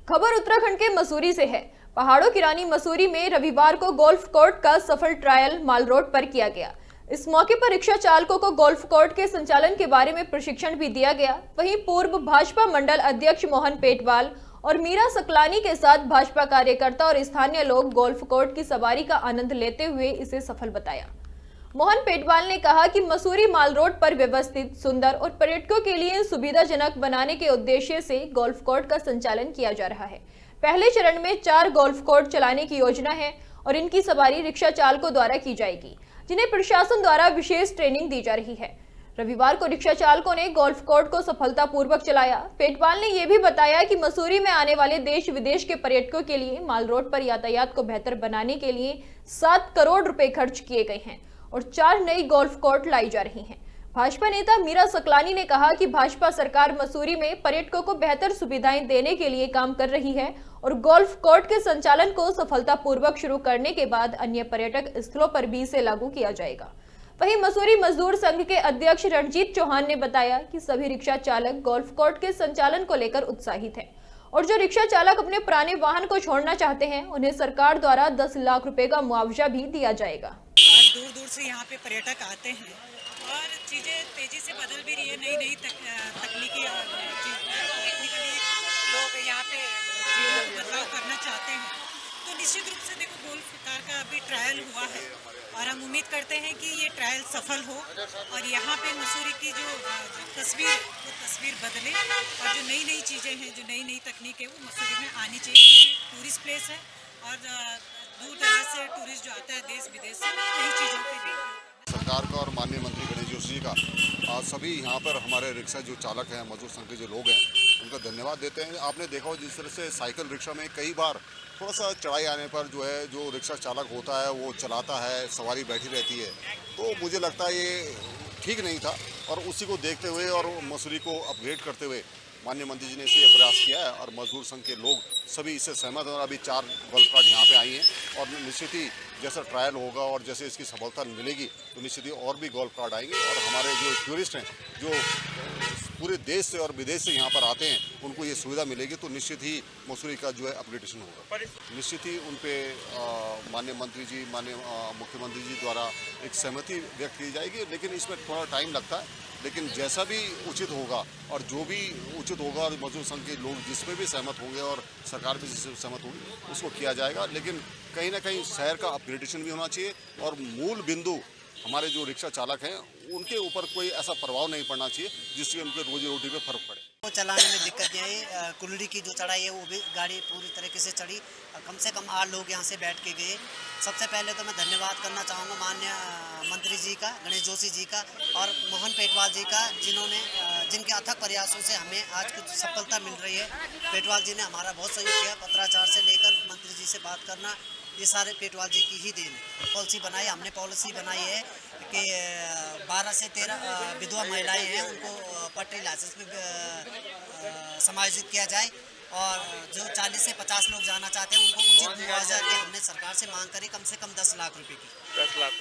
खबर उत्तराखंड के मसूरी से है। पहाड़ों की रानी मसूरी में रविवार को गोल्फ कोर्ट का सफल ट्रायल माल रोड पर किया गया। इस मौके पर रिक्शा चालकों को गोल्फ कोर्ट के संचालन के बारे में प्रशिक्षण भी दिया गया। वहीं पूर्व भाजपा मंडल अध्यक्ष मोहन पेटवाल और मीरा सकलानी के साथ भाजपा कार्यकर्ता और स्थानीय लोग गोल्फ कोर्ट की सवारी का आनंद लेते हुए इसे सफल बताया। मोहन पेटवाल ने कहा कि मसूरी माल रोड पर व्यवस्थित, सुंदर और पर्यटकों के लिए सुविधाजनक बनाने के उद्देश्य से गोल्फ कोर्ट का संचालन किया जा रहा है। पहले चरण में 4 गोल्फ कोर्ट चलाने की योजना है और इनकी सवारी रिक्शा चालकों द्वारा की जाएगी, जिन्हें प्रशासन द्वारा विशेष ट्रेनिंग दी जा रही है। रविवार को रिक्शा चालकों ने गोल्फ कोर्ट को सफलतापूर्वक चलाया। पेटवाल ने यह भी बताया कि मसूरी में आने वाले देश विदेश के पर्यटकों के लिए माल रोड पर यातायात को बेहतर बनाने के लिए 7 करोड़ रुपए खर्च किए गए हैं और 4 नई गोल्फ कोर्ट लाई जा रही हैं। भाजपा नेता मीरा सकलानी ने कहा कि भाजपा सरकार मसूरी में पर्यटकों को बेहतर सुविधाएं देने के लिए काम कर रही है और गोल्फ कोर्ट के संचालन को सफलतापूर्वक शुरू करने के बाद अन्य पर्यटक स्थलों पर भी इसे लागू किया जाएगा। वहीं मसूरी मजदूर संघ के अध्यक्ष रणजीत चौहान ने बताया कि सभी रिक्शा चालक गोल्फ कोर्ट के संचालन को लेकर उत्साहित हैं और जो रिक्शा चालक अपने पुराने वाहन को छोड़ना चाहते हैं, उन्हें सरकार द्वारा 10 लाख रुपए का मुआवजा भी दिया जाएगा। दूर दूर से यहाँ पे पर्यटक आते हैं और चीज़ें तेज़ी से बदल भी रही है। नई तकनीकी टेक्निकली लोग यहाँ पे बदलाव करना चाहते हैं, तो निश्चित रूप से देखो गोल्फ कार का अभी ट्रायल हुआ है और हम उम्मीद करते हैं कि ये ट्रायल सफल हो और यहाँ पे मसूरी की जो तस्वीर बदले और जो नई चीज़ें हैं, जो नई तकनीक है वो मसूरी में आनी चाहिए, क्योंकि टूरिस्ट प्लेस है और दूर दराज से टूरिस्ट जो आता है देश विदेश से, नई चीज़ों पे भी सरकार का और माननीय मंत्री गणेश जोशी जी का सभी यहाँ पर हमारे रिक्शा जो चालक हैं, मजदूर संघ के जो लोग हैं, उनका धन्यवाद देते हैं। आपने देखा हो जिस तरह से साइकिल रिक्शा में कई बार थोड़ा सा चढ़ाई आने पर जो है जो रिक्शा चालक होता है वो चलाता है, सवारी बैठी रहती है, तो मुझे लगता है ये ठीक नहीं था और उसी को देखते हुए और मसूरी को अपग्रेड करते हुए माननीय मंत्री जी ने इसे प्रयास किया है और मजदूर संघ के लोग सभी इससे सहमत हैं और अभी 4 गोल्फ कार्ड यहाँ पे आई हैं और निश्चित ही जैसा ट्रायल होगा और जैसे इसकी सफलता मिलेगी तो निश्चित ही और भी गोल्फ कार्ड आएंगे और हमारे जो टूरिस्ट हैं जो पूरे देश से और विदेश से यहाँ पर आते हैं उनको ये सुविधा मिलेगी, तो निश्चित ही मसूरी का जो है अपग्रेडेशन होगा। निश्चित ही उन पर माननीय मंत्री जी, माननीय मुख्यमंत्री जी द्वारा एक सहमति व्यक्त की जाएगी, लेकिन इसमें थोड़ा टाइम लगता है, लेकिन जैसा भी उचित होगा और जो भी उचित होगा और मजदूर संघ के लोग जिसमें भी सहमत होंगे और सरकार भी जिसमें सहमत होगी उसको किया जाएगा, लेकिन कहीं ना कहीं शहर का अपग्रेडेशन भी होना चाहिए और मूल बिंदु हमारे जो रिक्शा चालक हैं उनके ऊपर कोई ऐसा प्रभाव नहीं पड़ना चाहिए जिससे उनके रोजी रोटी पे फर्क पड़े। वो चलाने में दिक्कत नहीं आई। कुल्लड़ी की जो चढ़ाई है वो भी गाड़ी पूरी तरीके से चढ़ी, कम से कम 8 लोग यहाँ से बैठ के गए। सबसे पहले तो मैं धन्यवाद करना चाहूँगा माननीय मंत्री जी का, गणेश जोशी जी का और मोहन पेटवाल जी का, जिनके अथक प्रयासों से हमें आज कुछ सफलता मिल रही है। पेटवाल जी ने हमारा बहुत सहयोग किया, पत्राचार से लेकर मंत्री जी से बात करना, ये सारे पेटवाल जी की ही देन है। पॉलिसी बनाई, हमने पॉलिसी बनाई है कि 12 से 13 विधवा महिलाएं हैं उनको पट्टी लाइसेंस में समायोजित किया जाए और जो 40 से 50 लोग जाना चाहते हैं उनको उचित मुआवजा की हमने सरकार से मांग करी, कम से कम 10 लाख रुपए की। 10 लाख